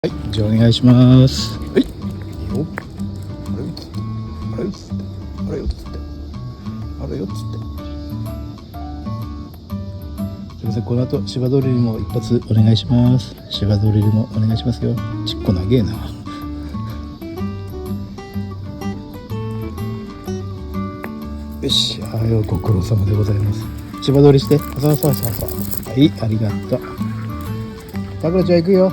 はい、じゃあお願いします。はい、いいよ。あれよっつって、あれよっつって、あれよっつって。すみません、この後芝ドリルも一発お願いします。芝ドリルもお願いしますよ。ちっこ長えな。よし、はい、ご苦労様でございます。芝取りして。そう。はい、ありがとう。タクラちゃん行くよ。